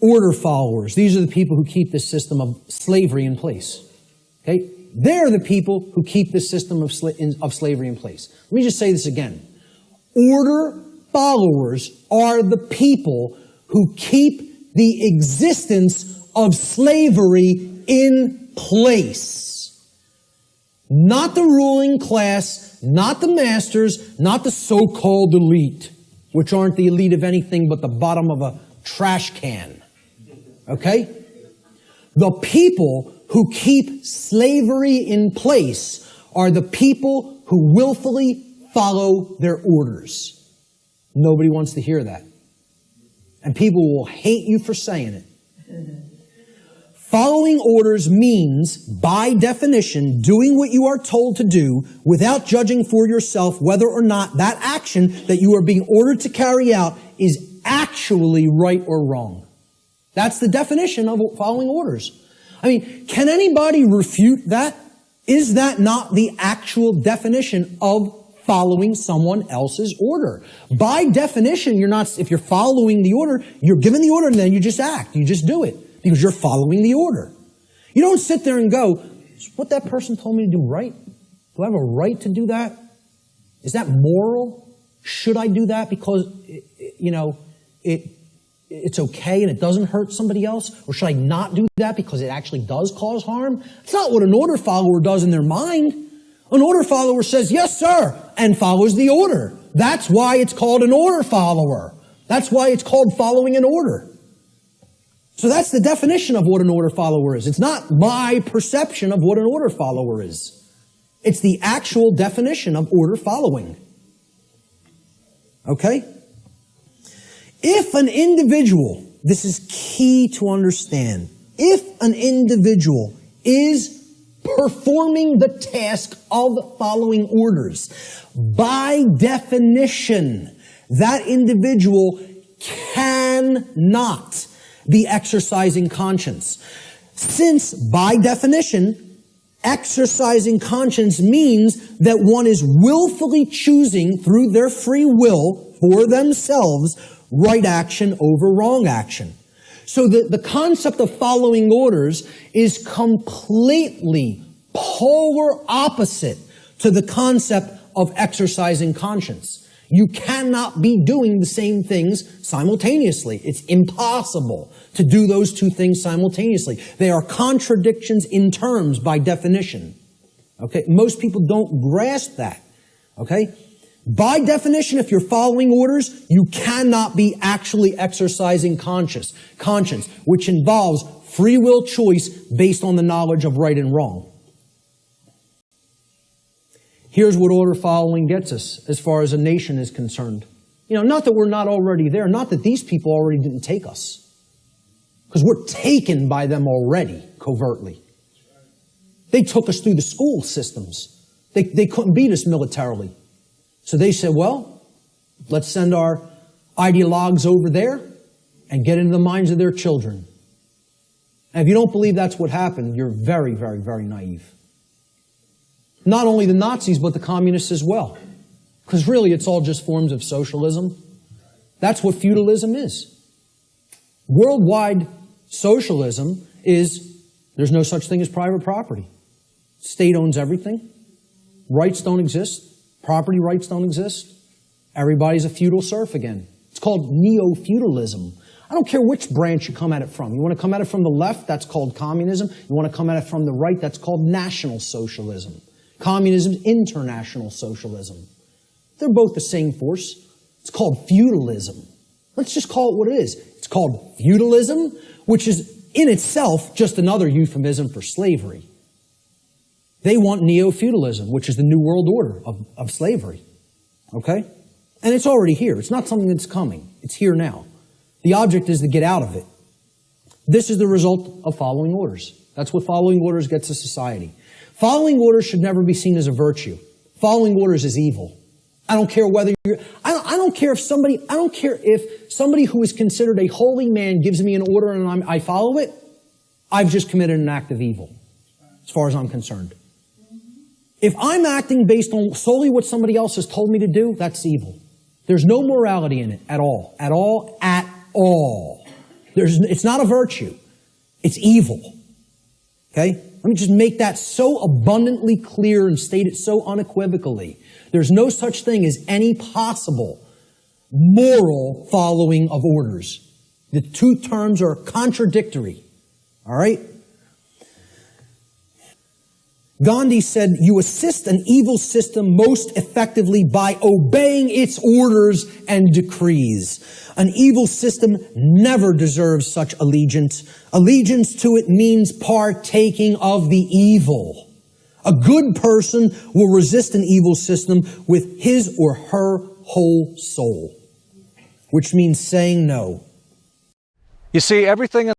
order followers. These are the people who keep this system of slavery in place. Okay? They're the people who keep this system of slavery in place. Let me just say this again. Order followers are the people who keep the existence of slavery in place. Not the ruling class, not the masters, not the so-called elite, which aren't the elite of anything but the bottom of a trash can. Okay? The people who keep slavery in place are the people who willfully follow their orders. Nobody wants to hear that. And people will hate you for saying it. Following orders means, by definition, doing what you are told to do without judging for yourself whether or not that action that you are being ordered to carry out is actually right or wrong. That's the definition of following orders. I mean, can anybody refute that? Is that not the actual definition of following someone else's order? By definition, if you're following the order, you're given the order and then you just act. You just do it because you're following the order. You don't sit there and go, is what that person told me to do right? Do I have a right to do that? Is that moral? Should I do that because, it's okay and it doesn't hurt somebody else? Or should I not do that because it actually does cause harm? It's not what an order follower does in their mind. An order follower says, yes, sir, and follows the order. That's why it's called an order follower. That's why it's called following an order. So that's the definition of what an order follower is. It's not my perception of what an order follower is. It's the actual definition of order following. Okay? If an individual, this is key to understand, if an individual is performing the task of following orders, by definition, that individual cannot be exercising conscience. Since, by definition, exercising conscience means that one is willfully choosing through their free will for themselves right action over wrong action. So the concept of following orders is completely polar opposite to the concept of exercising conscience. You cannot be doing the same things simultaneously. It's impossible to do those two things simultaneously. They are contradictions in terms by definition. Okay? Most people don't grasp that. Okay? By definition, if you're following orders, you cannot be actually exercising conscience, which involves free will choice based on the knowledge of right and wrong. Here's what order following gets us as far as a nation is concerned. Not that we're not already there, not that these people already didn't take us. Because we're taken by them already, covertly. They took us through the school systems. They couldn't beat us militarily. So they said, well, let's send our ideologues over there and get into the minds of their children. And if you don't believe that's what happened, you're very, very, very naive. Not only the Nazis, but the communists as well. Because really, it's all just forms of socialism. That's what feudalism is. Worldwide socialism is, there's no such thing as private property. State owns everything. Rights don't exist. Property rights don't exist. Everybody's a feudal serf again. It's called neo-feudalism. I don't care which branch you come at it from. You want to come at it from the left, that's called communism. You want to come at it from the right, that's called National Socialism. Communism is international socialism. They're both the same force. It's called feudalism. Let's just call it what it is. It's called feudalism, which is in itself just another euphemism for slavery. They want neo-feudalism, which is the new world order of slavery. Okay? And it's already here. It's not something that's coming. It's here now. The object is to get out of it. This is the result of following orders. That's what following orders gets a society. Following orders should never be seen as a virtue. Following orders is evil. I don't care whether you're, I don't care if somebody who is considered a holy man gives me an order and I follow it, I've just committed an act of evil, as far as I'm concerned. If I'm acting based on solely what somebody else has told me to do, that's evil. There's no morality in it at all. At all. At all. It's not a virtue. It's evil. Okay? Let me just make that so abundantly clear and state it so unequivocally. There's no such thing as any possible moral following of orders. The two terms are contradictory. All right? Gandhi said, you assist an evil system most effectively by obeying its orders and decrees. An evil system never deserves such allegiance. Allegiance to it means partaking of the evil. A good person will resist an evil system with his or her whole soul, which means saying no. You see, everything